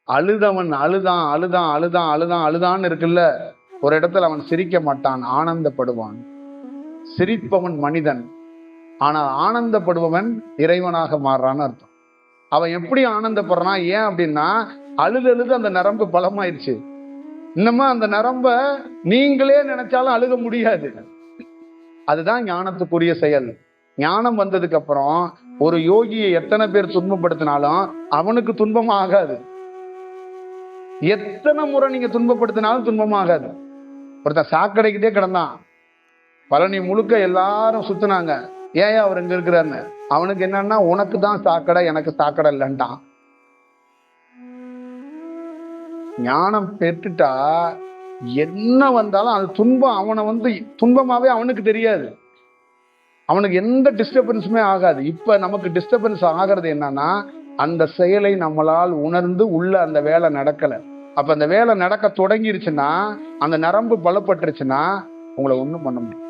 அழுதவன் அழுதான் அழுதான் அழுதான் அழுதான் அழுதான்னு இருக்குல்ல, ஒரு இடத்துல அவன் சிரிக்க மாட்டான், ஆனந்தப்படுவான். சிரிப்பவன் மனிதன், ஆனால் ஆனந்தப்படுபவன் இறைவனாக மாறுறான்னு அர்த்தம். அவன் எப்படி ஆனந்தப்படுறான்? ஏன் அப்படின்னா, அழுது அழுது அந்த நரம்பு பலமாயிருச்சு. இன்னமும் அந்த நரம்ப நீங்களே நினைச்சாலும் அழுக முடியாது. அதுதான் ஞானத்துக்குரிய செயல். ஞானம் வந்ததுக்கு அப்புறம் ஒரு யோகியை எத்தனை பேர் துன்பப்படுத்தினாலும் அவனுக்கு துன்பம் ஆகாது. எத்தனை முறை நீங்க துன்பப்படுத்தினாலும் துன்பம் ஆகாது. ஒருத்தன் சாக்கடைக்கிட்டே கிடந்தான், பழனி முழுக்க எல்லாரும் சுத்தினாங்க, ஏன் அவர் இங்க இருக்கிறாருன்னு. அவனுக்கு என்னன்னா, உனக்கு தான் சாக்கடை, எனக்கு சாக்கடை இல்லைன்ட்டான். ஞானம் பெற்றுட்டா என்ன வந்தாலும் அது துன்பம் அவனை துன்பமாவே அவனுக்கு தெரியாது. அவனுக்கு எந்த டிஸ்டர்பன்ஸுமே ஆகாது. இப்ப நமக்கு டிஸ்டர்பன்ஸ் ஆகிறது என்னன்னா, அந்த செயலை நம்மளால் உணர்ந்து உள்ள அந்த வேலை நடக்கல. அப்ப அந்த வேலை நடக்க தொடங்கிருச்சுன்னா, அந்த நரம்பு பலப்பட்டுருச்சுன்னா உங்களை ஒண்ணும் பண்ண முடியும்.